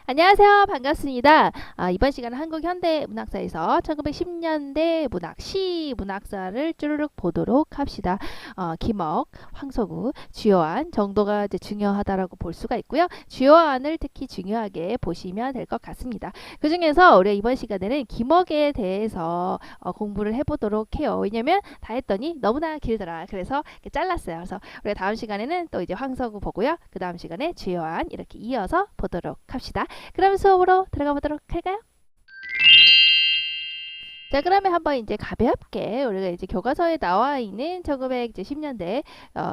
안녕하세요. 반갑습니다. 이번 시간은 한국현대문학사에서 1910년대 문학, 시문학사를 쭈르륵 보도록 합시다. 김억, 황석우, 주요안 정도가 이제 중요하다라고 볼 수가 있고요. 주요안을 특히 중요하게 보시면 될 것 같습니다. 그 중에서 우리 이번 시간에는 김억에 대해서 공부를 해보도록 해요. 왜냐면 다 했더니 너무나 길더라. 그래서 이렇게 잘랐어요. 그래서 우리가 다음 시간에는 또 이제 황석우 보고요. 그 다음 시간에 주요안 이렇게 이어서 보도록 합시다. 그럼 수업으로 들어가 보도록 할까요? 자, 그러면 한번 이제 가볍게 우리가 이제 교과서에 나와 있는 1910년대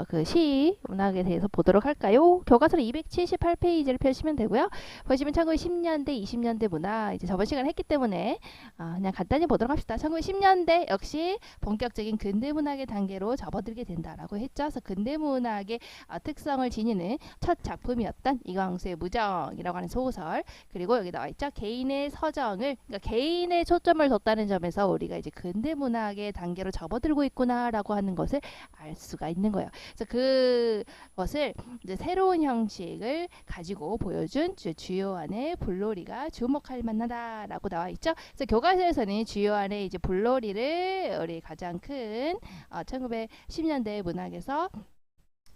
그 시 문학에 대해서 보도록 할까요? 교과서는 278페이지를 펴시면 되고요. 보시면 1910년대, 20년대 문학 이제 저번 시간 했기 때문에 그냥 간단히 보도록 합시다. 1910년대 역시 본격적인 근대 문학의 단계로 접어들게 된다라고 했죠. 그래서 근대 문학의 특성을 지니는 첫 작품이었던 이광수의 무정이라고 하는 소설, 그리고 여기 나와 있죠. 개인의 서정을, 그러니까 개인의 초점을 뒀다는 점에서 우리가 이제 근대 문학의 단계로 접어들고 있구나라고 하는 것을 알 수가 있는 거예요. 그래서 그것을 이제 새로운 형식을 가지고 보여준 주요안의 불놀이가 주목할 만하다라고 나와 있죠. 그래서 교과서에서는 주요안의 이제 불놀이를 우리 가장 큰 1910년대 문학에서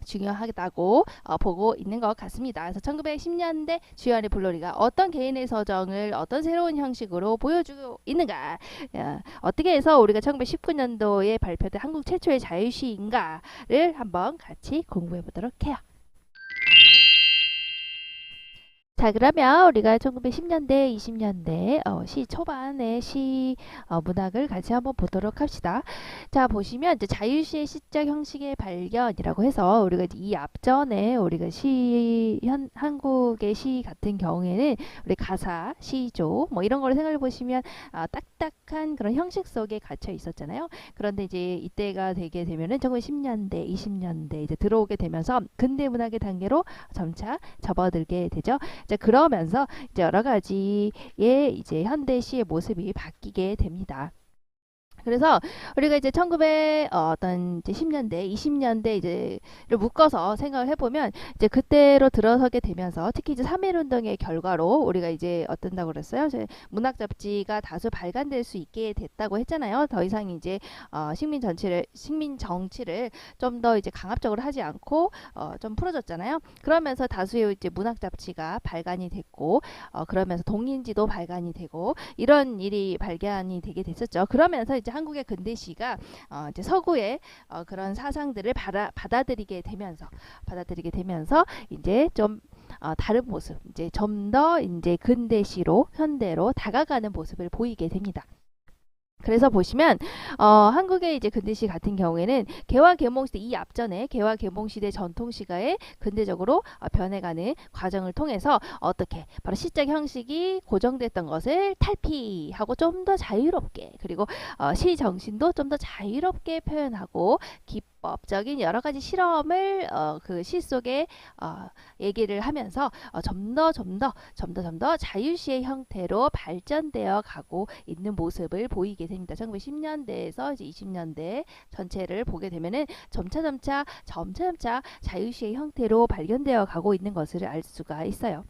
중요하다고 보고 있는 것 같습니다. 그래서 1910년대 주요안의 불놀이가 어떤 개인의 서정을 어떤 새로운 형식으로 보여주고 있는가, 어떻게 해서 우리가 1919년도에 발표된 한국 최초의 자유시인가를 한번 같이 공부해 보도록 해요. 자, 그러면 우리가 1910년대, 20년대 시 초반의 시 문학을 같이 한번 보도록 합시다. 자, 보시면 이제 자유시의 시적 형식의 발견이라고 해서 우리가 이제 이 앞전에 우리가 한국의 시 같은 경우에는 우리 가사, 시조 뭐 이런 걸 생각해 보시면 딱딱한 그런 형식 속에 갇혀 있었잖아요. 그런데 이제 이때가 되게 되면은 1910년대, 20년대 이제 들어오게 되면서 근대 문학의 단계로 점차 접어들게 되죠. 자, 그러면서 이제 여러 가지의 이제 현대 시의 모습이 바뀌게 됩니다. 그래서 우리가 이제 1900 어떤 이제 10년대, 20년대 이제를 묶어서 생각을 해보면 이제 그때로 들어서게 되면서 특히 이제 3.1 운동의 결과로 우리가 이제 어떤다고 그랬어요? 이제 문학 잡지가 다수 발간될 수 있게 됐다고 했잖아요. 더 이상 이제 식민 정치를 좀 더 이제 강압적으로 하지 않고 좀 풀어졌잖아요. 그러면서 다수의 이제 문학 잡지가 발간이 됐고 그러면서 동인지도 발간이 되고 이런 일이 발견이 되게 됐었죠. 그러면서 이제 한국의 근대시가 이제 서구의 그런 사상들을 받아들이게 되면서 이제 좀 다른 모습, 이제 좀 더 이제 근대시로 현대로 다가가는 모습을 보이게 됩니다. 그래서 보시면 한국의 이제 근대시 같은 경우에는 개화 개몽 시대, 이 앞전에 개화 개몽 시대 전통 시가에 근대적으로 변해가는 과정을 통해서 어떻게 바로 시적 형식이 고정됐던 것을 탈피하고 좀 더 자유롭게, 그리고 시 정신도 좀 더 자유롭게 표현하고 기법적인 여러 가지 실험을 그 시 속에 얘기를 하면서 좀 더 자유시의 형태로 발전되어 가고 있는 모습을 보이게 됩니다. 1910년대에서 이제 20년대 전체를 보게 되면은 점차 자유시의 형태로 발견되어 가고 있는 것을 알 수가 있어요.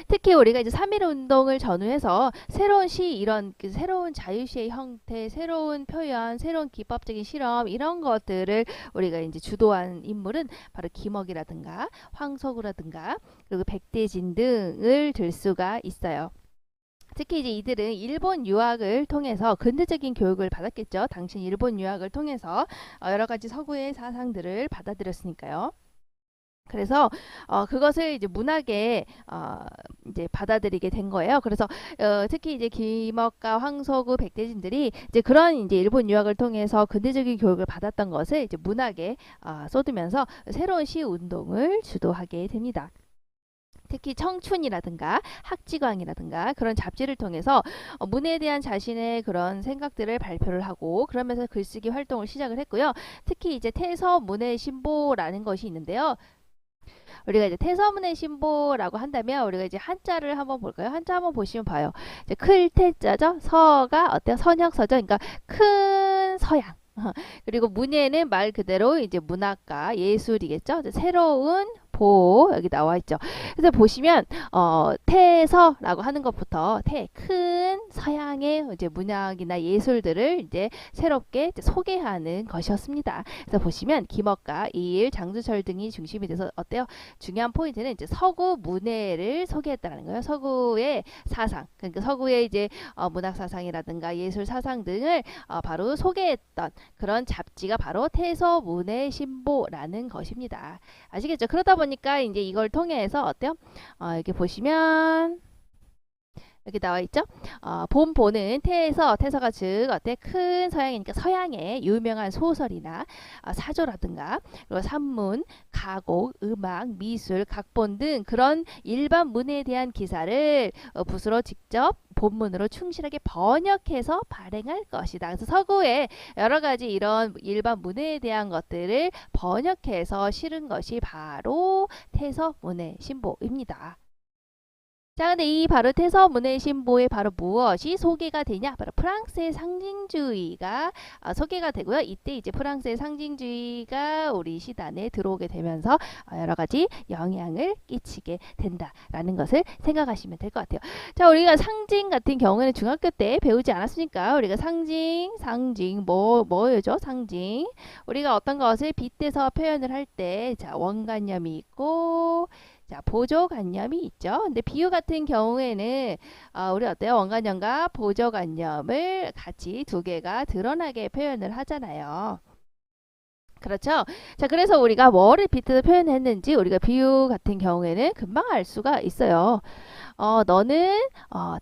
특히 우리가 이제 3.1 운동을 전후해서 새로운 시, 이런 그 새로운 자유시의 형태, 새로운 표현, 새로운 기법적인 실험, 이런 것들을 우리가 이제 주도한 인물은 바로 김억이라든가 황석우라든가 그리고 백대진 등을 들 수가 있어요. 특히 이제 이들은 일본 유학을 통해서 근대적인 교육을 받았겠죠. 당시 일본 유학을 통해서 여러 가지 서구의 사상들을 받아들였으니까요. 그래서 그것을 이제 문학에 이제 받아들이게 된 거예요. 그래서 특히 이제 김억과 황석우, 백대진들이 이제 그런 이제 일본 유학을 통해서 근대적인 교육을 받았던 것을 이제 문학에 쏟으면서 새로운 시 운동을 주도하게 됩니다. 특히 청춘이라든가 학지광이라든가 그런 잡지를 통해서 문에 대한 자신의 그런 생각들을 발표를 하고 그러면서 글쓰기 활동을 시작을 했고요. 특히 이제 태서문의 신보라는 것이 있는데요. 우리가 이제 태서문의 신보라고 한다면 우리가 이제 한자를 한번 볼까요? 한자 한번 보시면 봐요. 이제 클태자죠. 서가 어때요? 선형서죠. 그러니까 큰 서양. 그리고 문예는 말 그대로 이제 문학과 예술이겠죠. 새로운 보 여기 나와 있죠. 그래서 보시면 태서라고 하는 것부터 큰 서양의 이제 문학이나 예술들을 이제 새롭게 이제 소개하는 것이었습니다. 그래서 보시면 김억가, 이일, 장두철 등이 중심이 돼서 어때요? 중요한 포인트는 이제 서구 문해를 소개했다는 거예요. 서구의 사상, 그러니까 서구의 이제 문학 사상이라든가 예술 사상 등을 바로 소개했던 그런 잡지가 바로 태서문해신보라는 것입니다. 아시겠죠? 그러다 보니까 이제 이걸 통해서 어때요? 이렇게 보시면 여기 나와 있죠? 본보는 태서가 즉 어때? 큰 서양이니까 서양의 유명한 소설이나 사조라든가 그리고 산문, 가곡, 음악, 미술, 각본 등 그런 일반 문해에 대한 기사를 붓으로 직접 본문으로 충실하게 번역해서 발행할 것이다. 그래서 서구에 여러 가지 이런 일반 문해에 대한 것들을 번역해서 실은 것이 바로 태서문해신보입니다. 자, 근데 이 바로 태서문해신보에 바로 무엇이 소개가 되냐? 바로 프랑스의 상징주의가 소개가 되고요. 이때 이제 프랑스의 상징주의가 우리 시단에 들어오게 되면서 여러 가지 영향을 끼치게 된다라는 것을 생각하시면 될 것 같아요. 자, 우리가 상징 같은 경우에는 중학교 때 배우지 않았습니까? 우리가 상징 뭐였죠? 상징. 우리가 어떤 것을 빗대서 표현을 할 때 자, 원관념이 있고 자, 보조관념이 있죠. 근데 비유 같은 경우에는 우리 어때요? 원관념과 보조관념을 같이 두 개가 드러나게 표현을 하잖아요. 그렇죠? 자, 그래서 우리가 뭐를 빗대서 표현했는지 우리가 비유 같은 경우에는 금방 알 수가 있어요. 너는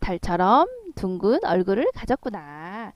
달처럼 둥근 얼굴을 가졌구나.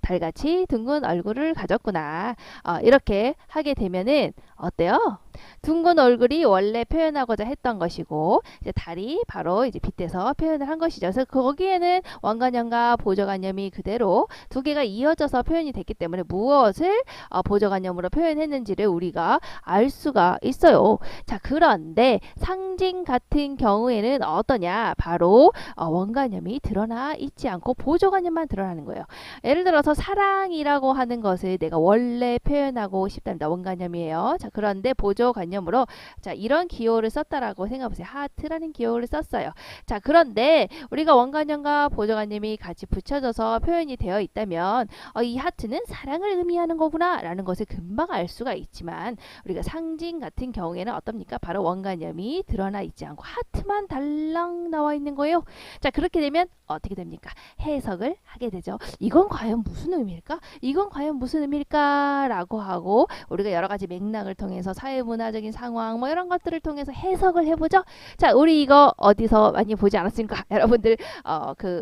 달같이 둥근 얼굴을 가졌구나. 이렇게 하게 되면은 어때요? 둥근 얼굴이 원래 표현하고자 했던 것이고 이제 달이 바로 이제 빗대서 표현을 한 것이죠. 그래서 거기에는 원관념과 보조관념이 그대로 두 개가 이어져서 표현이 됐기 때문에 무엇을 보조관념으로 표현했는지를 우리가 알 수가 있어요. 자, 그런데 상징 같은 경우에는 어떠냐? 바로 원관념이 드러나 있지 않고 보조관념만 드러나는 거예요. 예를 들어서 사랑이라고 하는 것을 내가 원래 표현하고 싶답니다. 원관념이에요. 자, 그런데 보조관념으로 자, 이런 기호를 썼다라고 생각해보세요. 하트라는 기호를 썼어요. 자, 그런데 우리가 원관념과 보조관념이 같이 붙여져서 표현이 되어 있다면 이 하트는 사랑을 의미하는 거구나 라는 것을 금방 알 수가 있지만 우리가 상징 같은 경우에는 어떻습니까? 바로 원관념이 드러나 있지 않고 하트만 달랑 나와 있는 거예요. 자, 그렇게 되면 어떻게 됩니까? 해석을 하게 되죠. 이건 과연 무슨 의미일까? 이건 과연 무슨 의미일까? 라고 하고 우리가 여러 가지 맥락을 통해서 사회문화적인 상황 뭐 이런 것들을 통해서 해석을 해보죠. 자, 우리 이거 어디서 많이 보지 않았습니까? 여러분들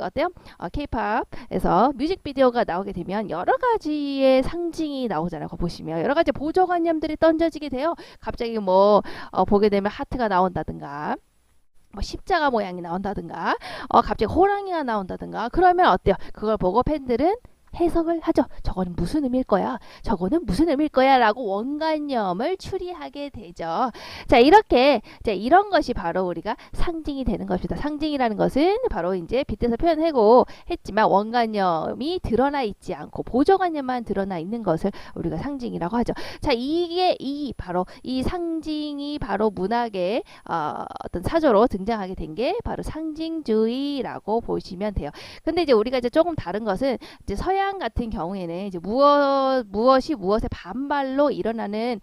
어때요? K-팝에서 뮤직비디오가 나오게 되면 여러 가지의 상징이 나오잖아요. 그거 보시면 여러 가지 보조관념들이 던져지게 돼요. 갑자기 뭐 보게 되면 하트가 나온다든가 뭐 십자가 모양이 나온다든가 갑자기 호랑이가 나온다든가 그러면 어때요? 그걸 보고 팬들은 해석을 하죠. 저거는 무슨 의미일 거야? 저거는 무슨 의미일 거야? 라고 원관념을 추리하게 되죠. 자, 이렇게 이런 것이 바로 우리가 상징이 되는 것입니다. 상징이라는 것은 바로 이제 빗대서 표현하고 했지만 원관념이 드러나 있지 않고 보조관념만 드러나 있는 것을 우리가 상징이라고 하죠. 자, 이게 바로 이 상징이 바로 문학의 어떤 사조로 등장하게 된 게 바로 상징주의라고 보시면 돼요. 근데 이제 우리가 이제 조금 다른 것은 이제 서양 같은 경우에는 이제 무엇이 무엇의 반발로 일어나는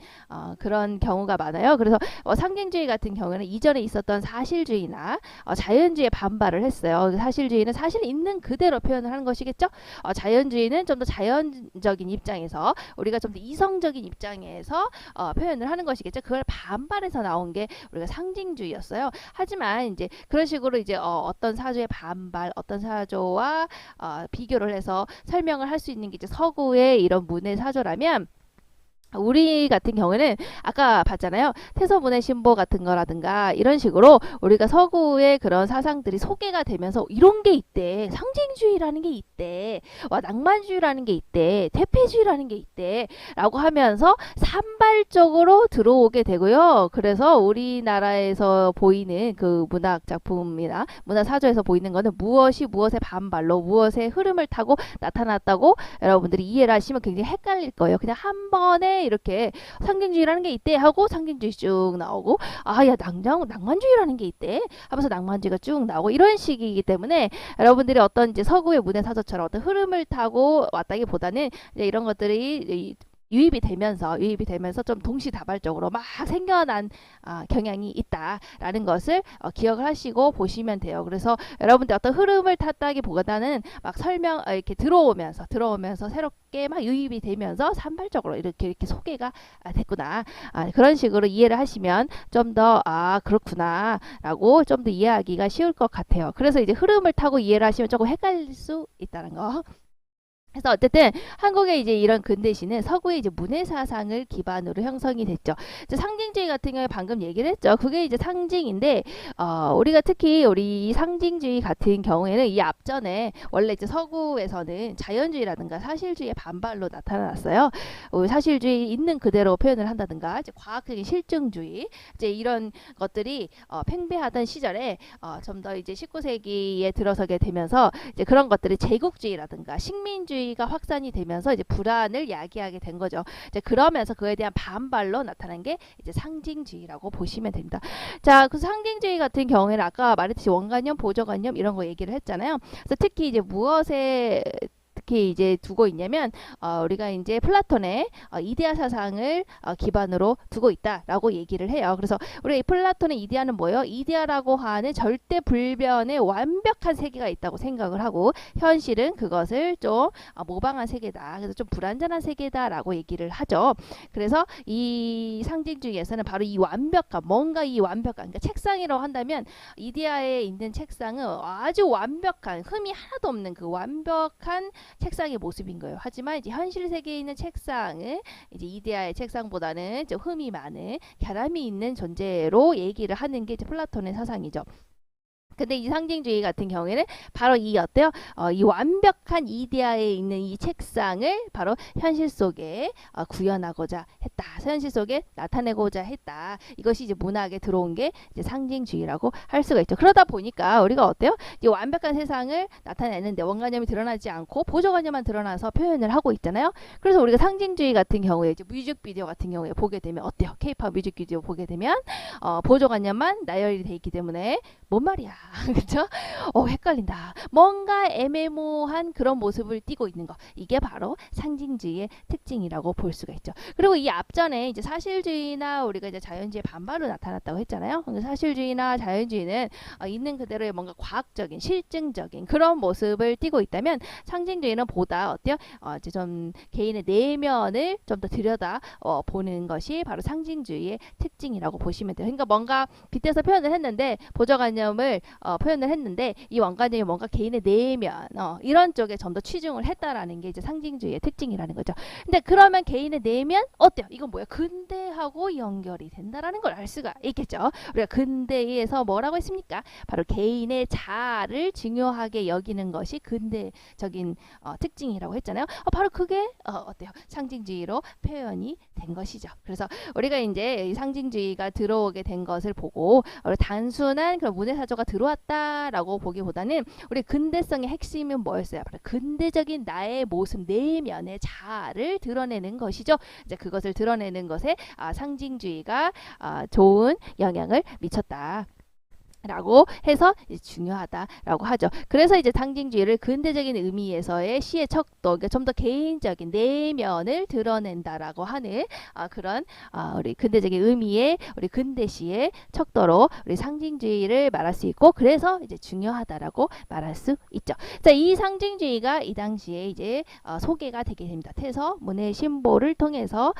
그런 경우가 많아요. 그래서 상징주의 같은 경우는 이전에 있었던 사실주의나 자연주의에 반발을 했어요. 사실주의는 사실 있는 그대로 표현을 하는 것이겠죠. 자연주의는 좀 더 자연적인 입장에서 우리가 좀 더 이성적인 입장에서 표현을 하는 것이겠죠. 그걸 반발해서 나온 게 우리가 상징주의였어요. 하지만 이제 그런 식으로 이제 어떤 사조의 반발, 어떤 사조와 비교를 해서 설명을 할 수 있는 게 이제 서구의 이런 문해 사조라면 우리 같은 경우는 아까 봤잖아요. 태서문해신보 같은 거라든가 이런 식으로 우리가 서구의 그런 사상들이 소개가 되면서 이런 게 있대. 상징주의라는 게 있대. 낭만주의라는 게 있대. 퇴폐주의라는 게 있대. 라고 하면서 산발적으로 들어오게 되고요. 그래서 우리나라에서 보이는 그 문학 작품이나 문화 사조에서 보이는 거는 무엇이 무엇의 반발로 무엇의 흐름을 타고 나타났다고 여러분들이 이해를 하시면 굉장히 헷갈릴 거예요. 그냥 한 번에 있네 이렇게 상징주의라는 게 있대 하고 상징주의 쭉 나오고 야 낭만주의라는 게 있대 하면서 낭만주의가 쭉 나오고 이런 식이기 때문에 여러분들이 어떤 이제 서구의 문해사조처럼 어떤 흐름을 타고 왔다기보다는 이제 이런 것들이 유입이 되면서 좀 동시다발적으로 막 생겨난 경향이 있다라는 것을 기억을 하시고 보시면 돼요. 그래서 여러분들 어떤 흐름을 탔다기보다는 막 이렇게 들어오면서 새롭게 막 유입이 되면서 산발적으로 이렇게 소개가 됐구나. 그런 식으로 이해를 하시면 좀 더 그렇구나라고 좀 더 이해하기가 쉬울 것 같아요. 그래서 이제 흐름을 타고 이해를 하시면 조금 헷갈릴 수 있다는 거. 그래서 어쨌든 한국의 이제 이런 근대시는 서구의 이제 문해 사상을 기반으로 형성이 됐죠. 이제 상징주의 같은 경우에 방금 얘기를 했죠. 그게 이제 상징인데 우리가 특히 우리 이 상징주의 같은 경우에는 이 앞전에 원래 이제 서구에서는 자연주의라든가 사실주의의 반발로 나타났어요. 사실주의 있는 그대로 표현을 한다든가 이제 과학적인 실증주의 이제 이런 것들이 팽배하던 시절에 좀 더 이제 19세기에 들어서게 되면서 이제 그런 것들이 제국주의라든가 식민주의 가 확산이 되면서 이제 불안을 야기하게 된 거죠. 이제 그러면서 그에 대한 반발로 나타난 게 이제 상징주의라고 보시면 됩니다. 자, 그 상징주의 같은 경우에는 아까 말했듯이 원관념, 보조관념 이런 거 얘기를 했잖아요. 그래서 특히 이제 무엇에 특히 이제 두고 있냐면 우리가 이제 플라톤의 이데아 사상을 기반으로 두고 있다라고 얘기를 해요. 그래서 우리가 이 플라톤의 이데아는 뭐예요? 이데아라고 하는 절대 불변의 완벽한 세계가 있다고 생각을 하고 현실은 그것을 좀 모방한 세계다. 그래서 좀 불완전한 세계다라고 얘기를 하죠. 그래서 이 상징주의에서는 바로 이 완벽한 그러니까 책상이라고 한다면 이데아에 있는 책상은 아주 완벽한 흠이 하나도 없는 그 완벽한 책상의 모습인 거예요. 하지만 이제 현실 세계에 있는 책상은 이제 이데아의 책상보다는 좀 흠이 많은 결함이 있는 존재로 얘기를 하는 게 이제 플라톤의 사상이죠. 근데 이 상징주의 같은 경우에는 바로 이 어때요? 이 완벽한 이데아에 있는 이 책상을 바로 현실 속에 구현하고자 했다. 현실 속에 나타내고자 했다. 이것이 이제 문학에 들어온 게 이제 상징주의라고 할 수가 있죠. 그러다 보니까 우리가 어때요? 이 완벽한 세상을 나타내는데 원관념이 드러나지 않고 보조관념만 드러나서 표현을 하고 있잖아요. 그래서 우리가 상징주의 같은 경우에 이제 뮤직비디오 같은 경우에 보게 되면 어때요? 케이팝 뮤직비디오 보게 되면 보조관념만 나열이 돼 있기 때문에 뭔 말이야. 그렇죠? 헷갈린다. 뭔가 애매모호한 그런 모습을 띠고 있는 거. 이게 바로 상징주의의 특징이라고 볼 수가 있죠. 그리고 이 앞전에 이제 사실주의나 우리가 이제 자연주의 반발로 나타났다고 했잖아요. 사실주의나 자연주의는 있는 그대로의 뭔가 과학적인, 실증적인 그런 모습을 띠고 있다면 상징주의는 보다 어때요? 이제 좀 개인의 내면을 좀 더 들여다 보는 것이 바로 상징주의의 특징이라고 보시면 돼요. 그러니까 뭔가 빗대서 표현을 했는데 보조관념을 표현을 했는데 이 원관념이 뭔가 개인의 내면 이런 쪽에 좀 더 치중을 했다라는 게 이제 상징주의의 특징이라는 거죠. 근데 그러면 개인의 내면 어때요? 이건 뭐야? 근대하고 연결이 된다라는 걸 알 수가 있겠죠. 우리가 근대에서 뭐라고 했습니까? 바로 개인의 자아를 중요하게 여기는 것이 근대적인 특징이라고 했잖아요. 바로 그게 어때요? 상징주의로 표현이 된 것이죠. 그래서 우리가 이제 이 상징주의가 들어오게 된 것을 보고 단순한 그런 문해사조가 들어왔다라고 보기보다는 우리 근대성의 핵심은 뭐였어요? 바로 근대적인 나의 모습, 내면의 자아를 드러내는 것이죠. 이제 그것을 드러내는 것에 상징주의가 좋은 영향을 미쳤다. 라고 해서 중요하다라고 하죠. 그래서 이제 상징주의를 근대적인 의미에서의 시의 척도, 그러니까 좀 더 개인적인 내면을 드러낸다라고 하는 그런 우리 근대적인 의미의 우리 근대시의 척도로 우리 상징주의를 말할 수 있고, 그래서 이제 중요하다라고 말할 수 있죠. 자, 이 상징주의가 이 당시에 이제 소개가 되게 됩니다. 태서 문해 신보를 통해서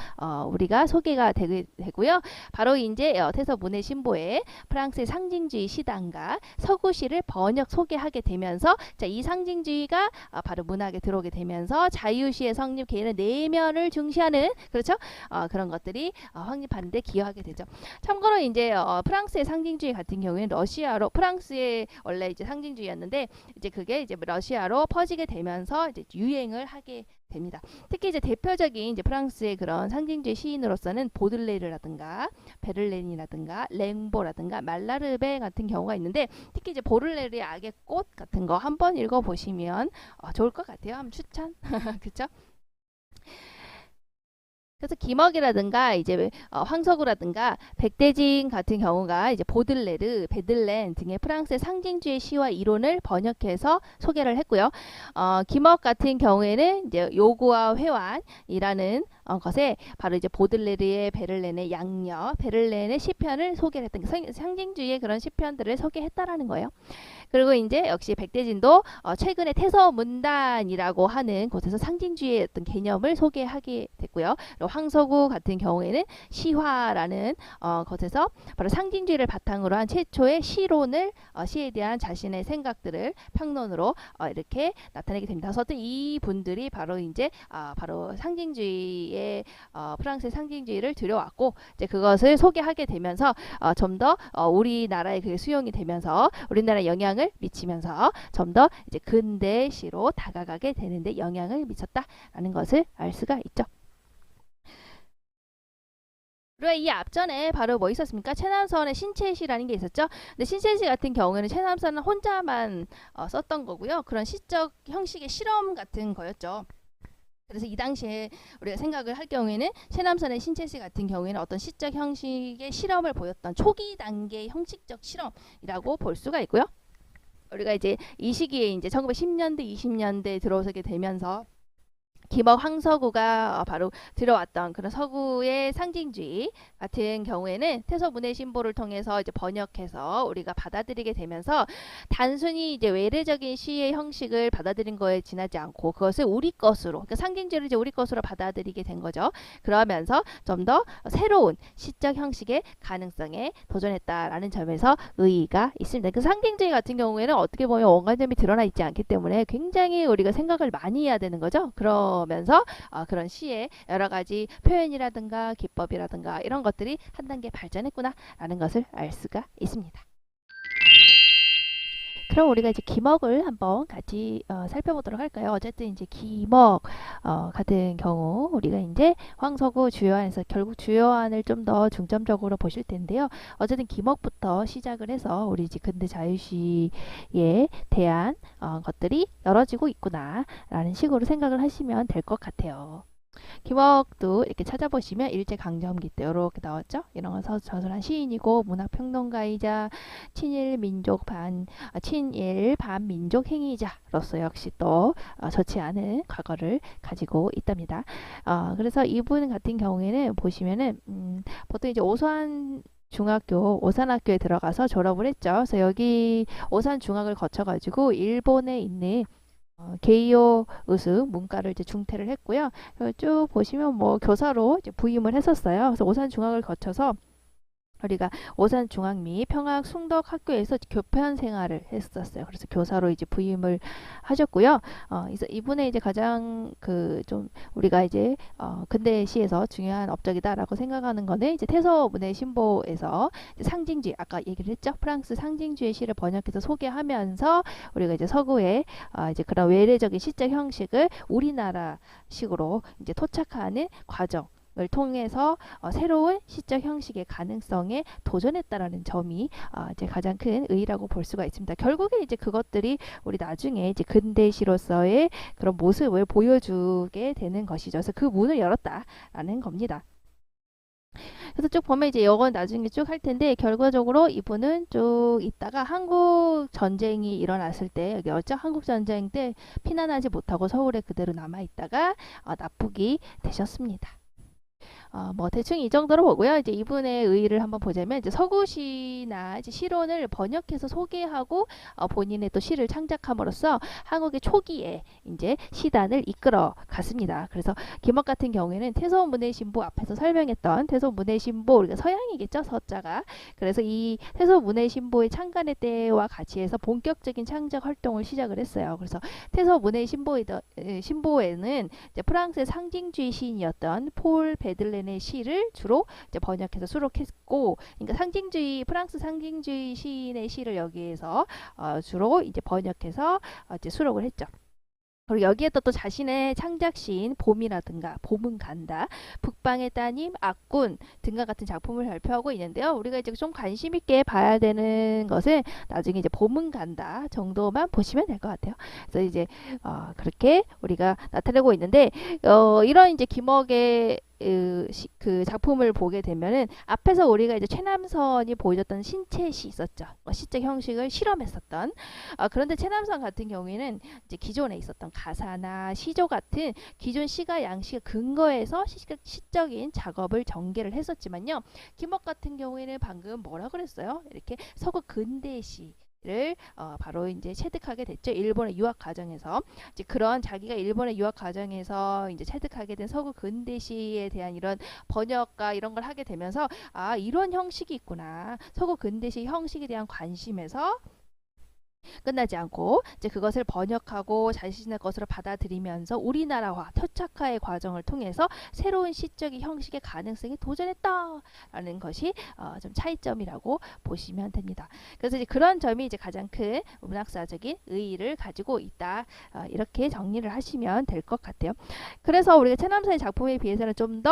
우리가 소개가 되고요. 바로 이제 태서 문해 신보에 프랑스의 상징주의 시단과 서구시를 번역 소개하게 되면서 자, 이 상징주의가 바로 문학에 들어오게 되면서 자유시의 성립, 개인의 내면을 중시하는 그렇죠? 그런 것들이 확립하는 데 기여하게 되죠. 참고로 이제 프랑스의 상징주의 같은 경우에는 러시아로, 프랑스의 원래 이제 상징주의였는데 이제 그게 이제 러시아로 퍼지게 되면서 이제 유행을 하게 됩니다. 특히 이제 대표적인 이제 프랑스의 그런 상징주의 시인으로서는 보들레르라든가 베를렌이라든가 랭보라든가 말라르베 같은 경우가 있는데, 특히 이제 보들레르의 악의 꽃 같은 거 한번 읽어보시면 좋을 것 같아요. 한번 추천. 그렇죠? 그래서 김억이라든가 이제 황석우라든가 백대진 같은 경우가 이제 보들레르, 베들렌 등의 프랑스의 상징주의 시와 이론을 번역해서 소개를 했고요. 김억 같은 경우에는 이제 요구와 회환이라는 것에 바로 이제 보들레르의 베를렌의 양녀, 베를렌의 시편을 소개를 했던 상징주의의 그런 시편들을 소개했다라는 거예요. 그리고 이제 역시 백대진도 최근에 태서문단이라고 하는 곳에서 상징주의의 어떤 개념을 소개하게 됐고요. 그리고 황석우 같은 경우에는 시화라는 곳에서 바로 상징주의를 바탕으로 한 최초의 시론을 시에 대한 자신의 생각들을 평론으로 이렇게 나타내게 됩니다. 그래서 어떤 이 분들이 바로 이제 바로 상징주의의 프랑스의 상징주의를 들여왔고 이제 그것을 소개하게 되면서 좀 더 우리나라에 그게 수용이 되면서 우리나라에 영향을 미치면서 좀 더 이제 근대시로 다가가게 되는데 영향을 미쳤다라는 것을 알 수가 있죠. 그리고 이 앞전에 바로 뭐 있었습니까? 최남선의 신체시라는 게 있었죠. 근데 신체시 같은 경우에는 최남선은 혼자만 썼던 거고요. 그런 시적 형식의 실험 같은 거였죠. 그래서 이 당시에 우리가 생각을 할 경우에는 최남선의 신체시 같은 경우에는 어떤 시적 형식의 실험을 보였던 초기 단계의 형식적 실험이라고 볼 수가 있고요. 우리가 이제 이 시기에 이제 1910년대, 20년대 들어서게 되면서 김억 황석우가 바로 들어왔던 그런 서구의 상징주의 같은 경우에는 태서문의 신보를 통해서 이제 번역해서 우리가 받아들이게 되면서 단순히 이제 외래적인 시의 형식을 받아들인 거에 지나지 않고 그것을 우리 것으로, 그러니까 상징주의를 이제 우리 것으로 받아들이게 된 거죠. 그러면서 좀 더 새로운 시적 형식의 가능성에 도전했다라는 점에서 의의가 있습니다. 그 상징주의 같은 경우에는 어떻게 보면 원관점이 드러나 있지 않기 때문에 굉장히 우리가 생각을 많이 해야 되는 거죠. 그러면서 그런 시의 여러 가지 표현이라든가 기법이라든가 이런 것들이 한 단계 발전했구나라는 것을 알 수가 있습니다. 그럼 우리가 이제 김억을 한번 같이 살펴보도록 할까요? 어쨌든 이제 김억 같은 경우 우리가 이제 황석우 주요안에서 결국 주요안을 좀 더 중점적으로 보실 텐데요. 어쨌든 김억부터 시작을 해서 우리 이제 근대 자유시에 대한 것들이 열어지고 있구나라는 식으로 생각을 하시면 될 것 같아요. 김억도 이렇게 찾아보시면 일제강점기 때 이렇게 나왔죠. 이런 건 저술한 시인이고 문학평론가이자 친일 반민족 행위자로서 역시 또 좋지 않은 과거를 가지고 있답니다. 그래서 이분 같은 경우에는 보시면은 보통 이제 오산학교에 들어가서 졸업을 했죠. 그래서 여기 오산중학을 거쳐가지고 일본에 있는 게이오 으스 문과를 이제 중퇴를 했고요. 쭉 보시면 뭐 교사로 이제 부임을 했었어요. 그래서 오산중학을 거쳐서 우리가 오산중학 및 평학 숭덕학교에서 교편 생활을 했었어요. 그래서 교사로 이제 부임을 하셨고요. 그래서 이분의 이제 가장 그 좀 우리가 이제 근대시에서 중요한 업적이다라고 생각하는 거는 이제 태서문의 신보에서 이제 상징주의, 아까 얘기를 했죠. 프랑스 상징주의 시를 번역해서 소개하면서 우리가 이제 서구의 이제 그런 외래적인 시적 형식을 우리나라식으로 이제 토착하는 과정. 을 통해서 새로운 시적 형식의 가능성에 도전했다라는 점이 이제 가장 큰 의의라고 볼 수가 있습니다. 결국에 이제 그것들이 우리 나중에 이제 근대시로서의 그런 모습을 보여주게 되는 것이죠. 그래서 그 문을 열었다라는 겁니다. 그래서 쭉 보면 이제 이건 나중에 쭉 할 텐데 결과적으로 이분은 쭉 있다가 한국 전쟁이 일어났을 때 여기였죠. 한국 전쟁 때 피난하지 못하고 서울에 그대로 남아 있다가 납북이 되셨습니다. 뭐 대충 이 정도로 보고요. 이제 이분의 의의를 한번 보자면 이제 서구시나 이제 시론을 번역해서 소개하고 본인의 또 시를 창작함으로써 한국의 초기에 이제 시단을 이끌어 갔습니다. 그래서 김억 같은 경우에는 태서문의 신보 앞에서 설명했던 태서문의 신보, 우리가 서양이겠죠, 서자가. 그래서 이 태서문의 신보의 창간의 때와 같이 해서 본격적인 창작 활동을 시작을 했어요. 그래서 태서문의 신보에는 이제 프랑스의 상징주의 시인이었던 폴 베들렌의 시를 주로 이제 번역해서 수록했고, 그러니까 프랑스 상징주의 시인의 시를 여기에서 주로 이제 번역해서 이제 수록을 했죠. 그리고 여기에 또 자신의 창작시인 봄이라든가 봄은 간다, 북방의 따님, 악군 등과 같은 작품을 발표하고 있는데요. 우리가 이제 좀 관심 있게 봐야 되는 것은 나중에 이제 봄은 간다 정도만 보시면 될 것 같아요. 그래서 이제 그렇게 우리가 나타내고 있는데 이런 이제 김억의 그 작품을 보게 되면은 앞에서 우리가 이제 최남선이 보여줬던 신체시 있었죠. 시적 형식을 실험했었던. 그런데 최남선 같은 경우에는 이제 기존에 있었던 가사나 시조 같은 기존 시가 양식의 근거에서 시적인 작업을 전개를 했었지만요. 김옥 같은 경우에는 방금 뭐라 그랬어요? 이렇게 서구 근대시 를 바로 이제 체득하게 됐죠. 일본의 유학 과정에서 이제 그런 자기가 일본의 유학 과정에서 이제 체득하게 된 서구 근대시에 대한 이런 번역과 이런 걸 하게 되면서 아 이런 형식이 있구나. 서구 근대시 형식에 대한 관심에서 끝나지 않고 이제 그것을 번역하고 자신의 것으로 받아들이면서 우리나라화, 토착화의 과정을 통해서 새로운 시적인 형식의 가능성에 도전했다라는 것이 좀 차이점이라고 보시면 됩니다. 그래서 이제 그런 점이 이제 가장 큰 문학사적인 의의를 가지고 있다. 이렇게 정리를 하시면 될 것 같아요. 그래서 우리가 최남선의 작품에 비해서는 좀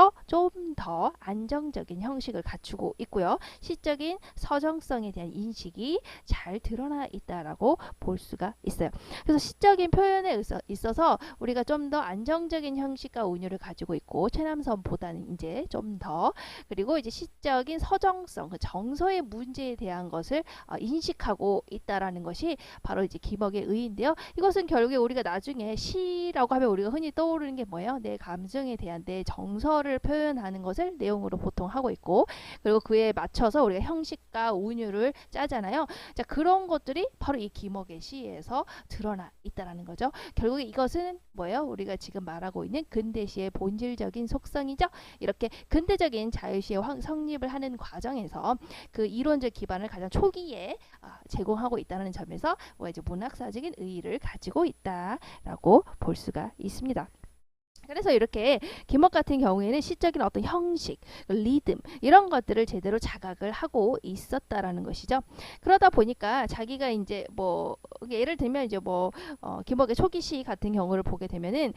더 안정적인 형식을 갖추고 있고요. 시적인 서정성에 대한 인식이 잘 드러나 있다라고 볼 수가 있어요. 그래서 시적인 표현에 있어서 우리가 좀 더 안정적인 형식과 운율을 가지고 있고 최남선보다는 이제 좀 더 그리고 이제 시적인 서정성, 그 정서의 문제에 대한 것을 인식하고 있다라는 것이 바로 이제 김억의 의인데요. 이것은 결국에 우리가 나중에 시라고 하면 우리가 흔히 떠오르는 게 뭐예요? 내 감정에 대한 내 정서를 표현하는 것을 내용으로 보통 하고 있고 그리고 그에 맞춰서 우리가 형식과 운율을 짜잖아요. 자, 그런 것들이 바로 이 김억의 시에서 드러나 있다라는 거죠. 결국에 이것은 뭐예요? 우리가 지금 말하고 있는 근대시의 본질적인 속성이죠. 이렇게 근대적인 자유시의 성립을 하는 과정에서 그 이론적 기반을 가장 초기에 제공하고 있다는 점에서 이제 문학사적인 의의를 가지고 있다라고 볼 수가 있습니다. 그래서 이렇게 김억 같은 경우에는 시적인 어떤 형식, 리듬 이런 것들을 제대로 자각을 하고 있었다라는 것이죠. 그러다 보니까 자기가 이제 뭐 예를 들면 이제 뭐 김억의 초기 시 같은 경우를 보게 되면은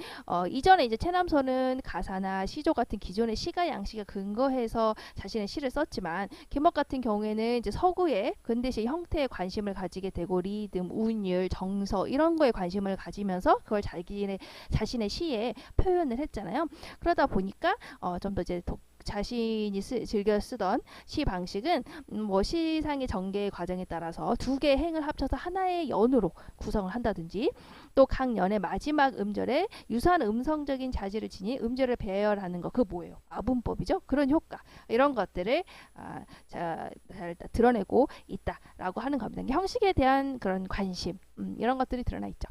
이전에 이제 최남선은 가사나 시조 같은 기존의 시가 양식에 근거해서 자신의 시를 썼지만 김억 같은 경우에는 이제 서구의 근대시 형태에 관심을 가지게 되고 리듬, 운율, 정서 이런 거에 관심을 가지면서 그걸 자신의 시에 표현을 했잖아요. 그러다 보니까 좀 더 이제 자신이 즐겨 쓰던 시 방식은 뭐 시상의 전개 과정에 따라서 두 개의 행을 합쳐서 하나의 연으로 구성을 한다든지 또 각 연의 마지막 음절에 유사한 음성적인 자질을 지닌 음절을 배열하는 거 그 뭐예요? 아분법이죠. 그런 효과 이런 것들을 잘 드러내고 있다라고 하는 겁니다. 형식에 대한 그런 관심 이런 것들이 드러나 있죠.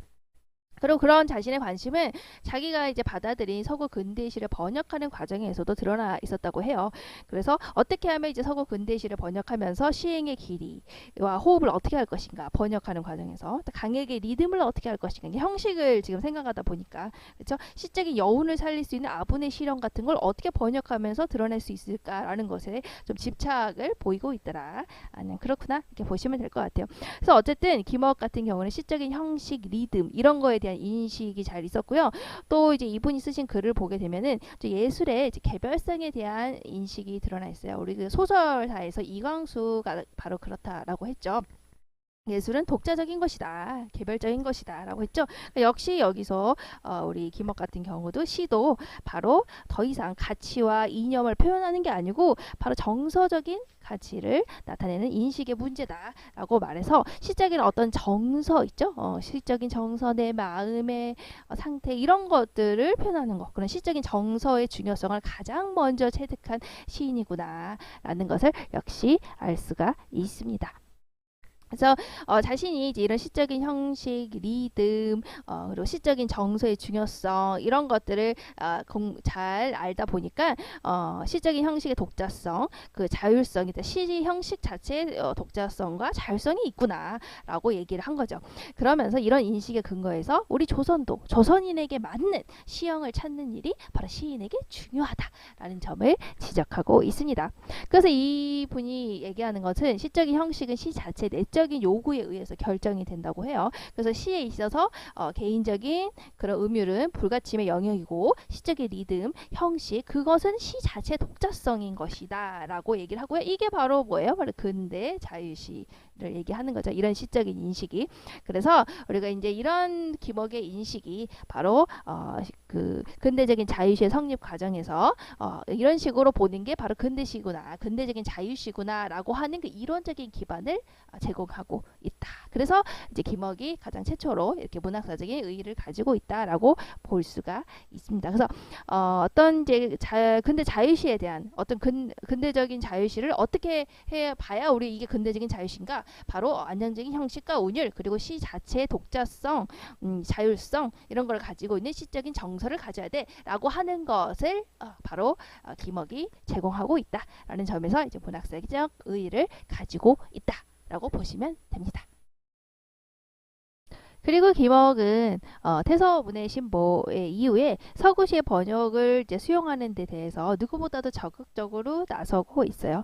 그리고 그런 자신의 관심은 자기가 이제 받아들인 서구 근대시를 번역하는 과정에서도 드러나 있었다고 해요. 그래서 어떻게 하면 이제 서구 근대시를 번역하면서 시행의 길이와 호흡을 어떻게 할 것인가 번역하는 과정에서 강에게 리듬을 어떻게 할 것인가 형식을 지금 생각하다 보니까 그렇죠? 시적인 여운을 살릴 수 있는 아분의 시령 같은 걸 어떻게 번역하면서 드러낼 수 있을까라는 것에 좀 집착을 보이고 있더라. 그렇구나 이렇게 보시면 될 것 같아요. 그래서 어쨌든 김억 같은 경우는 시적인 형식, 리듬 이런 거에 대한 인식이 잘 있었고요. 또 이제 이분이 쓰신 글을 보게 되면은 예술의 개별성에 대한 인식이 드러나 있어요. 우리 그 소설사에서 이광수가 바로 그렇다라고 했죠. 예술은 독자적인 것이다. 개별적인 것이다. 라고 했죠. 역시 여기서 우리 김억 같은 경우도 시도 바로 더 이상 가치와 이념을 표현하는 게 아니고 바로 정서적인 가치를 나타내는 인식의 문제다. 라고 말해서 시적인 어떤 정서 있죠. 시적인 정서, 내 마음의 상태 이런 것들을 표현하는 것. 그런 시적인 정서의 중요성을 가장 먼저 체득한 시인이구나. 라는 것을 역시 알 수가 있습니다. 그래서 자신이 이제 이런 시적인 형식, 리듬, 그리고 시적인 정서의 중요성 이런 것들을 잘 알다 보니까 시적인 형식의 독자성, 그 자율성이 시 형식 자체의 독자성과 자율성이 있구나라고 얘기를 한 거죠. 그러면서 이런 인식에 근거해서 우리 조선도 조선인에게 맞는 시형을 찾는 일이 바로 시인에게 중요하다라는 점을 지적하고 있습니다. 그래서 이분이 얘기하는 것은 시적인 형식은 시 자체의 내적 요구에 의해서 결정이 된다고 해요. 그래서 시에 있어서 개인적인 그런 음율은 불가침의 영역이고 시적인 리듬, 형식 그것은 시 자체의 독자성인 것이다 라고 얘기를 하고요. 이게 바로 뭐예요? 바로 근대 자유시 얘기하는 거죠. 이런 시적인 인식이. 그래서 우리가 이제 이런 김억의 인식이 바로 그 근대적인 자유시의 성립 과정에서 이런 식으로 보는 게 바로 근대시구나, 근대적인 자유시구나라고 하는 그 이론적인 기반을 제공하고 있다. 그래서 이제 김억이 가장 최초로 이렇게 문학사적인 의의를 가지고 있다라고 볼 수가 있습니다. 그래서 어떤 이제 근대 자유시에 대한 어떤 근대적인 자유시를 어떻게 해 봐야 우리 이게 근대적인 자유시인가? 바로 안정적인 형식과 운율, 그리고 시 자체의 독자성, 자율성 이런 걸 가지고 있는 시적인 정서를 가져야 돼라고 하는 것을 바로 김억이 제공하고 있다라는 점에서 이제 문학사적 의의를 가지고 있다라고 보시면 됩니다. 그리고 김억은 태서문의 신보의 이후에 서구시의 번역을 이제 수용하는 데 대해서 누구보다도 적극적으로 나서고 있어요.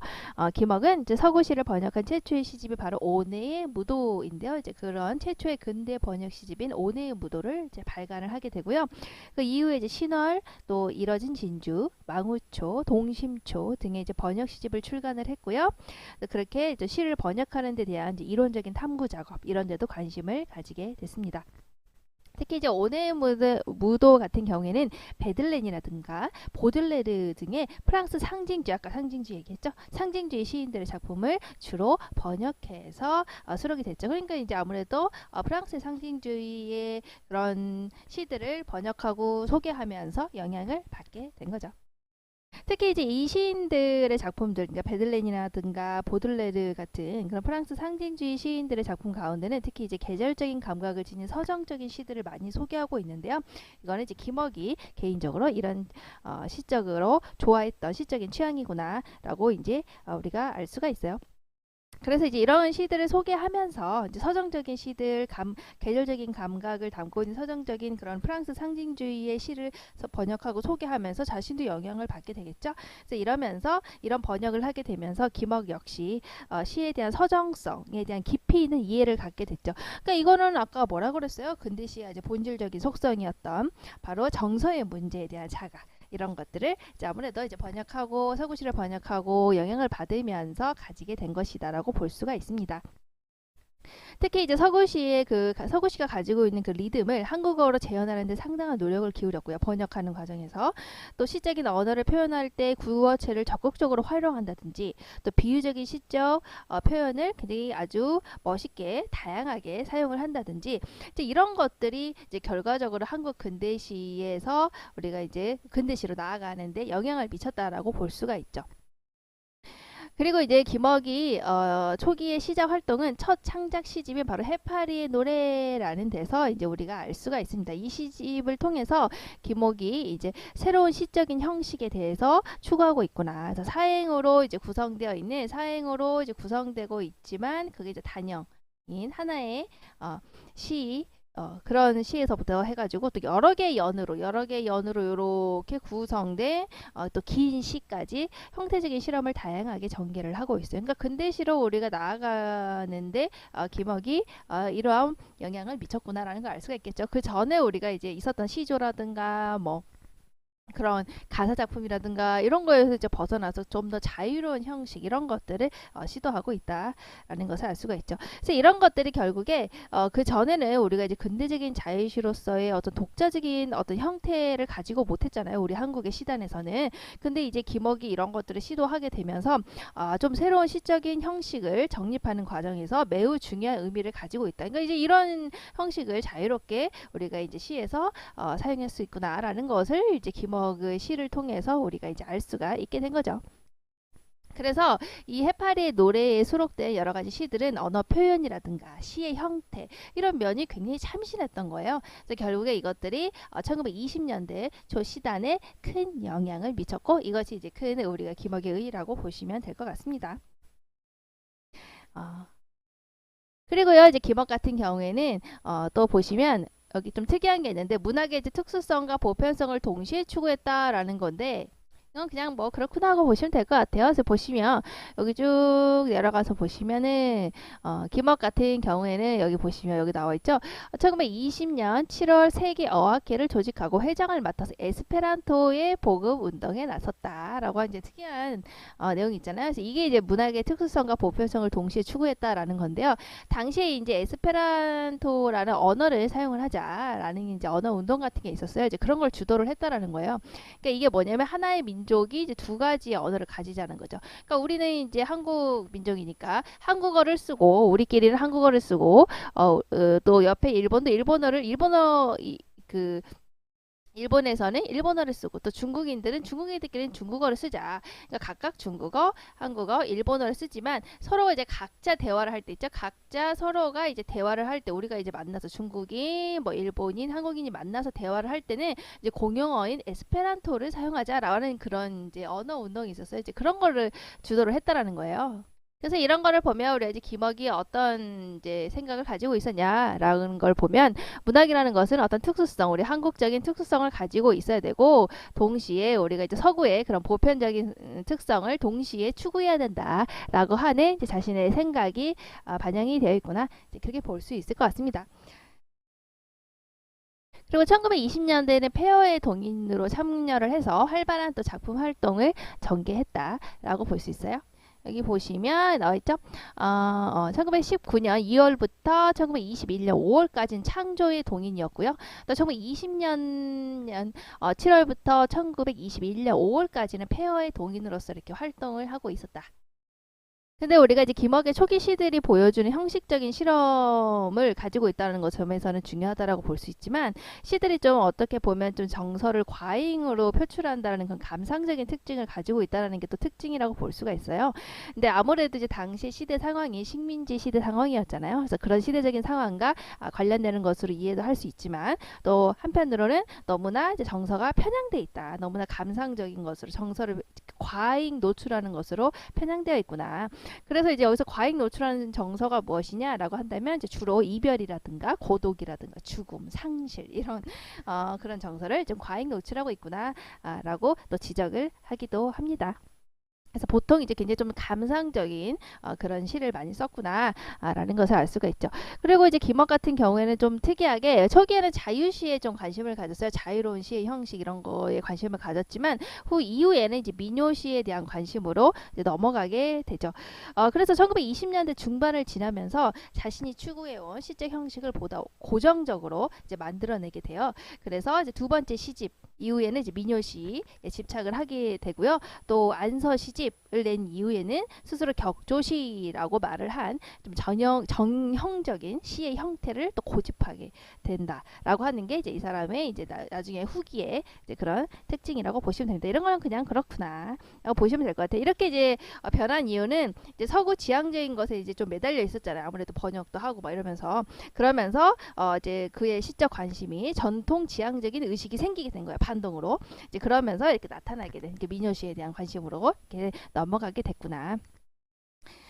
김억은 이제 서구시를 번역한 최초의 시집이 바로 온해의 무도인데요. 이제 그런 최초의 근대 번역 시집인 온해의 무도를 이제 발간을 하게 되고요. 그 이후에 이제 신월, 또 이뤄진 진주, 망우초, 동심초 등의 이제 번역 시집을 출간을 했고요. 그렇게 이제 시를 번역하는 데 대한 이제 이론적인 탐구 작업 이런 데도 관심을 가지게 됐습니다. 특히 이제 온해의 무도 같은 경우에는 베들렌이라든가 보들레르 등의 프랑스 상징주의, 아까 상징주의 얘기했죠? 상징주의 시인들의 작품을 주로 번역해서 수록이 됐죠. 그러니까 이제 아무래도 프랑스 상징주의의 그런 시들을 번역하고 소개하면서 영향을 받게 된 거죠. 특히 이제 이 시인들의 작품들, 그러니까 베들렌이라든가 보들레르 같은 그런 프랑스 상징주의 시인들의 작품 가운데는 특히 이제 계절적인 감각을 지닌 서정적인 시들을 많이 소개하고 있는데요. 이거는 이제 김억이 개인적으로 이런 시적으로 좋아했던 시적인 취향이구나라고 이제 우리가 알 수가 있어요. 그래서 이제 이런 시들을 소개하면서 이제 서정적인 시들, 계절적인 감각을 담고 있는 서정적인 그런 프랑스 상징주의의 시를 번역하고 소개하면서 자신도 영향을 받게 되겠죠. 그래서 이러면서 이런 번역을 하게 되면서 김억 역시 시에 대한 서정성에 대한 깊이 있는 이해를 갖게 됐죠. 그러니까 이거는 아까 뭐라 그랬어요? 근대 시의 이제 본질적인 속성이었던 바로 정서의 문제에 대한 자각. 이런 것들을 이제 아무래도 이제 번역하고 서구시를 번역하고 영향을 받으면서 가지게 된 것이다라고 볼 수가 있습니다. 특히 이제 서구시가 가지고 있는 그 리듬을 한국어로 재현하는 데 상당한 노력을 기울였고요. 번역하는 과정에서 또 시적인 언어를 표현할 때 구어체를 적극적으로 활용한다든지 또 비유적인 시적 표현을 굉장히 아주 멋있게 다양하게 사용을 한다든지 이제 이런 것들이 이제 결과적으로 한국 근대시에서 우리가 이제 근대시로 나아가는데 영향을 미쳤다라고 볼 수가 있죠. 그리고 이제 김억이 초기의 시작 활동은 첫 창작 시집이 바로 해파리의 노래라는 데서 이제 우리가 알 수가 있습니다. 이 시집을 통해서 김억이 이제 새로운 시적인 형식에 대해서 추구하고 있구나. 그래서 사행으로 이제 구성되고 있지만 그게 이제 단형인 하나의 시 그런 시에서부터 해가지고 또 여러 개의 연으로 이렇게 구성된 또 긴 시까지 형태적인 실험을 다양하게 전개를 하고 있어요. 그러니까 근대시로 우리가 나아가는데 김억이 이러한 영향을 미쳤구나라는 걸 알 수가 있겠죠. 그 전에 우리가 이제 있었던 시조라든가 뭐 그런 가사 작품이라든가 이런 거에서 이제 벗어나서 좀 더 자유로운 형식 이런 것들을 시도하고 있다라는 것을 알 수가 있죠. 그래서 이런 것들이 결국에 그 전에는 우리가 이제 근대적인 자유시로서의 어떤 독자적인 어떤 형태를 가지고 못했잖아요. 우리 한국의 시단에서는. 근데 이제 김억이 이런 것들을 시도하게 되면서 좀 새로운 시적인 형식을 정립하는 과정에서 매우 중요한 의미를 가지고 있다. 그러니까 이제 이런 형식을 자유롭게 우리가 이제 시에서 사용할 수 있구나라는 것을 이제 김억의 시를 통해서 우리가 이제 알 수가 있게 된 거죠. 그래서 이 해파리의 노래에 수록된 여러 가지 시들은 언어 표현이라든가 시의 형태 이런 면이 굉장히 참신했던 거예요. 그래서 결국에 이것들이 1920년대 초 시단에 큰 영향을 미쳤고 이것이 이제 큰 우리가 김억의 의의라고 보시면 될 것 같습니다. 그리고요 이제 김억 같은 경우에는 또 보시면 여기 좀 특이한 게 있는데 문학의 이제 특수성과 보편성을 동시에 추구했다라는 건데 이건 그냥 뭐 그렇구나 하고 보시면 될 것 같아요. 그래서 보시면 여기 쭉 내려가서 보시면은 김업 같은 경우에는 여기 보시면 여기 나와 있죠. 1920년 7월 세계 어학회를 조직하고 회장을 맡아서 에스페란토의 보급 운동에 나섰다라고 이제 특이한 내용이 있잖아요. 그래서 이게 이제 문학의 특수성과 보편성을 동시에 추구했다라는 건데요. 당시에 이제 에스페란토라는 언어를 사용을 하자라는 이제 언어 운동 같은 게 있었어요. 이제 그런 걸 주도를 했다라는 거예요. 그러니까 이게 뭐냐면 하나의 민족이 이제 두 가지의 언어를 가지자는 거죠. 그러니까 우리는 이제 한국 민족이니까 한국어를 쓰고 우리끼리는 한국어를 쓰고 또 옆에 일본도 그 일본에서는 일본어를 쓰고 또 중국인들끼리는 중국어를 쓰자. 그러니까 각각 중국어, 한국어, 일본어를 쓰지만 서로 이제 각자 대화를 할 때 있죠. 각자 서로가 이제 대화를 할 때 우리가 이제 만나서 중국인, 뭐 일본인, 한국인이 만나서 대화를 할 때는 이제 공용어인 에스페란토를 사용하자라는 그런 이제 언어 운동이 있었어요. 이제 그런 거를 주도를 했다라는 거예요. 그래서 이런 거를 보면 우리 이제 김억이 어떤 이제 생각을 가지고 있었냐라는 걸 보면 문학이라는 것은 어떤 특수성, 우리 한국적인 특수성을 가지고 있어야 되고 동시에 우리가 이제 서구의 그런 보편적인 특성을 동시에 추구해야 된다라고 하는 이제 자신의 생각이 반영이 되어 있구나. 이제 그렇게 볼 수 있을 것 같습니다. 그리고 1920년대에는 폐허의 동인으로 참여를 해서 활발한 또 작품 활동을 전개했다라고 볼 수 있어요. 여기 보시면 나와있죠. 1919년 2월부터 1921년 5월까지는 창조의 동인이었고요. 또 1920년 7월부터 1921년 5월까지는 폐허의 동인으로서 이렇게 활동을 하고 있었다. 근데 우리가 이제 김억의 초기 시들이 보여주는 형식적인 실험을 가지고 있다는 것 점에서는 중요하다라고 볼 수 있지만 시들이 좀 어떻게 보면 좀 정서를 과잉으로 표출한다는 그런 감상적인 특징을 가지고 있다는 게 또 특징이라고 볼 수가 있어요. 근데 아무래도 이제 당시 시대 상황이 식민지 시대 상황이었잖아요. 그래서 그런 시대적인 상황과 관련되는 것으로 이해도 할 수 있지만 또 한편으로는 너무나 이제 정서가 편향돼 있다. 너무나 감상적인 것으로 정서를 과잉 노출하는 것으로 편향되어 있구나. 그래서 이제 여기서 과잉 노출하는 정서가 무엇이냐라고 한다면 이제 주로 이별이라든가 고독이라든가 죽음, 상실 이런 그런 정서를 좀 과잉 노출하고 있구나라고 또 지적을 하기도 합니다. 그래서 보통 이제 굉장히 좀 감상적인 그런 시를 많이 썼구나라는 것을 알 수가 있죠. 그리고 이제 김억 같은 경우에는 좀 특이하게 초기에는 자유시에 좀 관심을 가졌어요. 자유로운 시의 형식 이런 거에 관심을 가졌지만 이후에는 이제 민요시에 대한 관심으로 이제 넘어가게 되죠. 그래서 1920년대 중반을 지나면서 자신이 추구해온 시적 형식을 보다 고정적으로 이제 만들어내게 돼요. 그래서 이제 두 번째 시집 이후에는 이제 민요시에 집착을 하게 되고요. 또 안서 시집을 낸 이후에는 스스로 격조시라고 말을 한 좀 정형적인 시의 형태를 또 고집하게 된다라고 하는 게 이제 이 사람의 이제 나중에 후기에 이제 그런 특징이라고 보시면 됩니다. 이런 거는 그냥 그렇구나라고 보시면 될 것 같아요. 이렇게 이제 변한 이유는 이제 서구 지향적인 것에 이제 좀 매달려 있었잖아요. 아무래도 번역도 하고 막 이러면서 그러면서 이제 그의 시적 관심이 전통 지향적인 의식이 생기게 된 거예요. 반동으로 이제 그러면서 이렇게 나타나게 된 민요시에 대한 관심으로 이렇게 넘어가게 됐구나.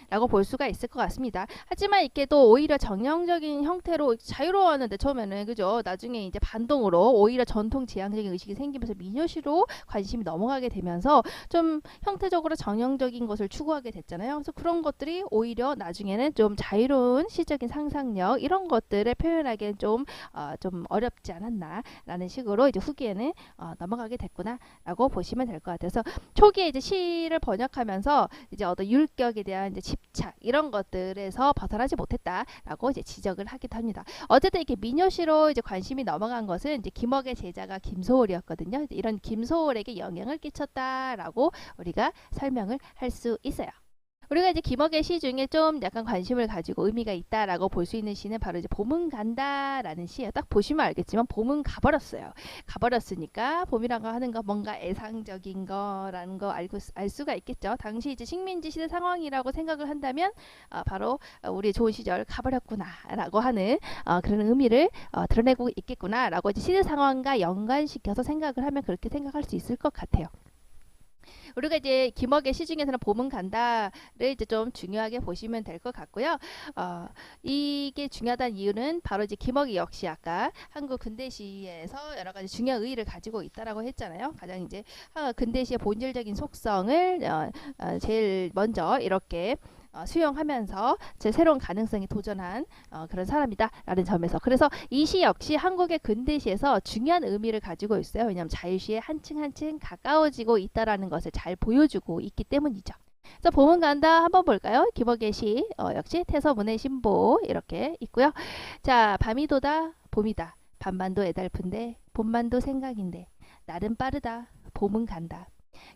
라고 볼 수가 있을 것 같습니다. 하지만 이게 또 오히려 정형적인 형태로 자유로웠는데 처음에는 그죠? 나중에 이제 반동으로 오히려 전통 지향적인 의식이 생기면서 민요시로 관심이 넘어가게 되면서 좀 형태적으로 정형적인 것을 추구하게 됐잖아요. 그래서 그런 것들이 오히려 나중에는 좀 자유로운 시적인 상상력 이런 것들을 표현하기엔 좀 어렵지 않았나라는 식으로 이제 후기에는 넘어가게 됐구나라고 보시면 될 것 같아요. 그래서 초기에 이제 시를 번역하면서 이제 어떤 율격에 대한 이제 집착 이런 것들에서 벗어나지 못했다라고 이제 지적을 하기도 합니다. 어쨌든 이렇게 민요시로 이제 관심이 넘어간 것은 이제 김억의 제자가 김소월이었거든요. 이런 김소월에게 영향을 끼쳤다라고 우리가 설명을 할 수 있어요. 우리가 이제 김억의 시 중에 좀 약간 관심을 가지고 의미가 있다라고 볼 수 있는 시는 바로 이제 봄은 간다라는 시예요. 딱 보시면 알겠지만 봄은 가버렸어요. 가버렸으니까 봄이라고 하는 거 뭔가 애상적인 거라는 거 알 수가 있겠죠. 당시 이제 식민지 시대 상황이라고 생각을 한다면 바로 우리의 좋은 시절 가버렸구나라고 하는 그런 의미를 드러내고 있겠구나라고 이제 시대 상황과 연관시켜서 생각을 하면 그렇게 생각할 수 있을 것 같아요. 우리가 이제 김억의 시 중에서는 봄은 간다를 이제 좀 중요하게 보시면 될 것 같고요. 이게 중요하다는 이유는 바로 이제 김억이 역시 아까 한국 근대시에서 여러 가지 중요한 의의를 가지고 있다라고 했잖아요. 가장 이제 근대시의 본질적인 속성을 제일 먼저 이렇게 수용하면서 제 새로운 가능성에 도전한 그런 사람이다라는 점에서, 그래서 이 시 역시 한국의 근대시에서 중요한 의미를 가지고 있어요. 왜냐하면 자유시에 한층 한층 가까워지고 있다라는 것을 잘 보여주고 있기 때문이죠. 그래서 봄은 간다 한번 볼까요? 김억의 시 역시 태서문의 신보 이렇게 있고요. 자, 밤이 도다 봄이다. 밤만도 애달픈데 봄만도 생각인데 날은 빠르다. 봄은 간다.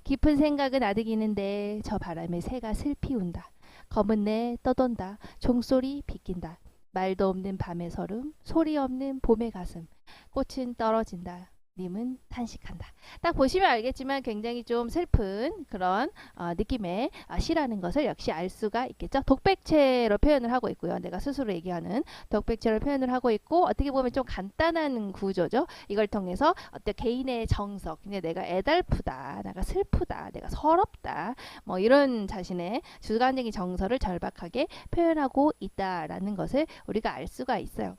깊은 생각은 아득이는데 저 바람에 새가 슬피 운다. 검은 내 떠돈다. 종소리 비낀다. 말도 없는 밤의 설움, 소리 없는 봄의 가슴. 꽃은 떨어진다. 님은 탄식한다. 딱 보시면 알겠지만 굉장히 좀 슬픈 그런 느낌의 시라는 것을 역시 알 수가 있겠죠. 독백체로 표현을 하고 있고요. 내가 스스로 얘기하는 독백체로 표현을 하고 있고, 어떻게 보면 좀 간단한 구조죠. 이걸 통해서 어떤 개인의 정석, 내가 애달프다, 내가 슬프다, 내가 서럽다, 뭐 이런 자신의 주관적인 정서를 절박하게 표현하고 있다라는 것을 우리가 알 수가 있어요.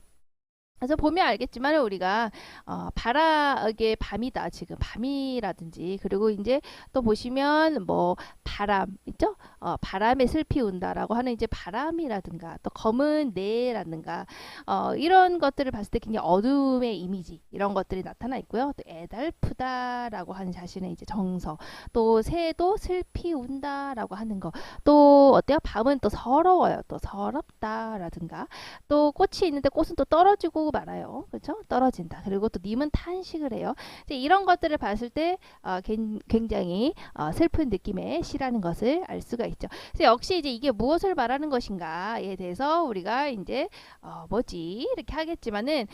그래서 보면 알겠지만 우리가 바라게 밤이다, 지금 밤이라든지, 그리고 이제 또 보시면 뭐 바람 있죠? 바람에 슬피 운다라고 하는 이제 바람이라든가, 또 검은 내라든가 이런 것들을 봤을 때 굉장히 어둠의 이미지, 이런 것들이 나타나 있고요. 또 애달프다라고 하는 자신의 이제 정서, 또 새도 슬피 운다라고 하는 거, 또 어때요? 밤은 또 서러워요. 또 서럽다라든가, 또 꽃이 있는데 꽃은 또 떨어지고 말아요. 그렇죠? 떨어진다. 그리고 또 님은 탄식을 해요. 이제 이런 것들을 봤을 때 굉장히 슬픈 느낌의 시라는 것을 알 수가 있죠. 그래서 역시 이제 이게 무엇을 말하는 것인가에 대해서 우리가 이제 뭐지 이렇게 하겠지만은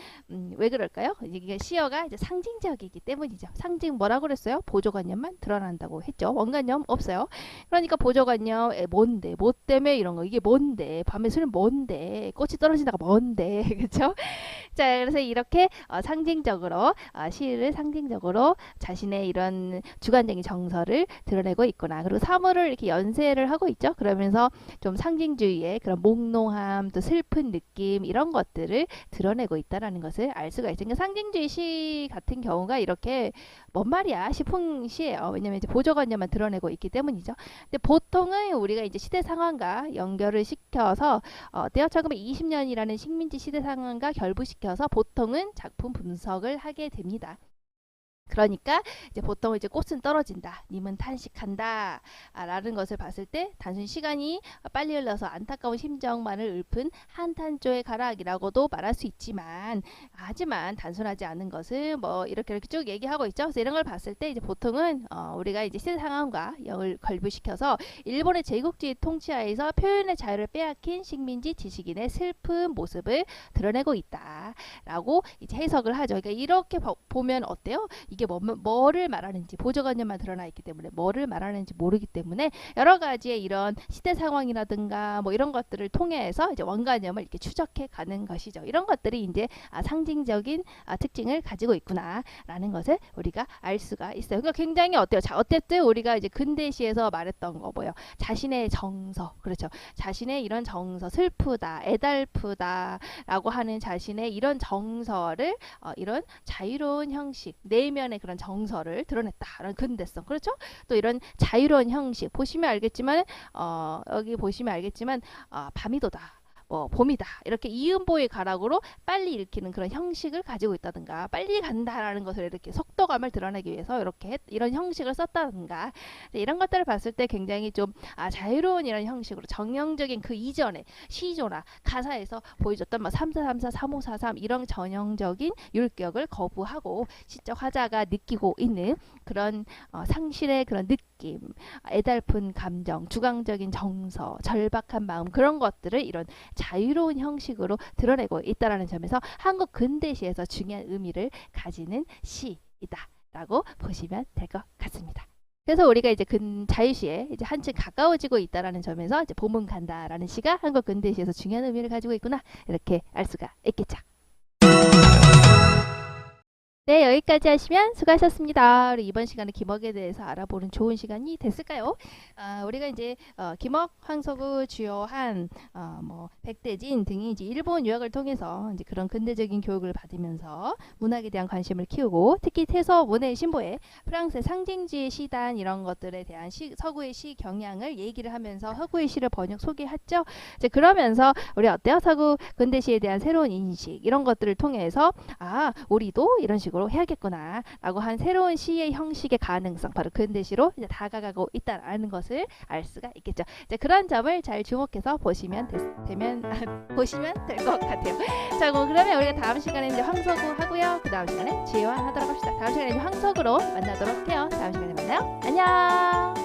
왜 그럴까요? 이게 시어가 이제 상징적이기 때문이죠. 상징 뭐라고 그랬어요? 보조관념만 드러난다고 했죠. 원관념 없어요. 그러니까 보조관념 뭔데, 뭐 때문에 이런 거, 이게 뭔데, 밤에 술은 뭔데, 꽃이 떨어진다가 뭔데, 그렇죠? 자, 그래서 이렇게 상징적으로 시를 상징적으로 자신의 이런 주관적인 정서를 드러내고 있구나. 그리고 사물을 이렇게 연세를 하고 있죠. 그러면서 좀 상징주의의 그런 몽롱함, 또 슬픈 느낌, 이런 것들을 드러내고 있다라는 것을 알 수가 있죠. 그러니까 상징주의 시 같은 경우가 이렇게 뭔 말이야 싶은 시예요. 왜냐면 이제 보조관념만 드러내고 있기 때문이죠. 근데 보통은 우리가 이제 시대 상황과 연결을 시켜서 어때요? 1920년이라는 식민지 시대 상황과 결부시켜서 보통은 작품 분석을 하게 됩니다. 그러니까 이제 보통 이제 꽃은 떨어진다, 님은 탄식한다 라는 것을 봤을 때 단순히 시간이 빨리 흘러서 안타까운 심정만을 읊은 한탄조의 가락이라고도 말할 수 있지만, 하지만 단순하지 않은 것은 뭐 이렇게 쭉 얘기하고 있죠. 그래서 이런 걸 봤을 때 이제 보통은 우리가 이제 시대 상황과 영을 걸부시켜서 일본의 제국주의 통치하에서 표현의 자유를 빼앗긴 식민지 지식인의 슬픈 모습을 드러내고 있다라고 이제 해석을 하죠. 그러니까 이렇게 보면 어때요? 이게 뭐를 말하는지, 보조관념만 드러나 있기 때문에 뭐를 말하는지 모르기 때문에 여러 가지의 이런 시대 상황이라든가 뭐 이런 것들을 통해서 이제 원관념을 이렇게 추적해 가는 것이죠. 이런 것들이 이제 상징적인 특징을 가지고 있구나라는 것을 우리가 알 수가 있어요. 그러니까 굉장히 어때요? 자, 어쨌든 우리가 이제 근대시에서 말했던 거 뭐예요? 자신의 정서, 그렇죠? 자신의 이런 정서, 슬프다, 애달프다라고 하는 자신의 이런 정서를 이런 자유로운 형식, 내면의 그런 정서를 드러냈다라는 근대성, 그렇죠? 또 이런 자유로운 형식 보시면 알겠지만 여기 보시면 알겠지만 밤이도다, 뭐 봄이다, 이렇게 이음보의 가락으로 빨리 읽히는 그런 형식을 가지고 있다든가, 빨리 간다라는 것을 이렇게 속도감을 드러내기 위해서 이렇게 이런 형식을 썼다든가, 이런 것들을 봤을 때 굉장히 좀 자유로운 이런 형식으로 정형적인 그 이전에 시조나 가사에서 보여줬던 뭐 3434, 3543 이런 전형적인 율격을 거부하고 시적 화자가 느끼고 있는 그런 상실의 그런 느낌, 애달픈 감정, 주관적인 정서, 절박한 마음, 그런 것들을 이런 자유로운 형식으로 드러내고 있다라는 점에서 한국 근대시에서 중요한 의미를 가지는 시이다라고 보시면 될 것 같습니다. 그래서 우리가 이제 자유시에 이제 한층 가까워지고 있다라는 점에서 이제 봄은 간다라는 시가 한국 근대시에서 중요한 의미를 가지고 있구나, 이렇게 알 수가 있겠죠. 네, 여기까지 하시면 수고하셨습니다. 우리 이번 시간에 김억에 대해서 알아보는 좋은 시간이 됐을까요? 우리가 이제 김억, 황석우 주요한 뭐 백대진 등이 이제 일본 유학을 통해서 이제 그런 근대적인 교육을 받으면서 문학에 대한 관심을 키우고 특히 태서 문해 신보에 프랑스의 상징주의 시단 이런 것들에 대한 서구의 시 경향을 얘기를 하면서 서구의 시를 번역 소개했죠. 이제 그러면서 우리 어때요? 서구 근대시에 대한 새로운 인식 이런 것들을 통해서 우리도 이런 식으로 해야겠구나 라고 한 새로운 시의 형식의 가능성 바로 근대시로 이제 다가가고 있다라는 것을 알 수가 있겠죠. 이제 그런 점을 잘 주목해서 보시면 보시면 될 것 같아요. 자, 그러면 우리가 다음 시간에 이제 황석우 하고요. 그 다음 시간에 지혜화 하도록 합시다. 다음 시간에 이제 황석우로 만나도록 해요. 다음 시간에 만나요. 안녕.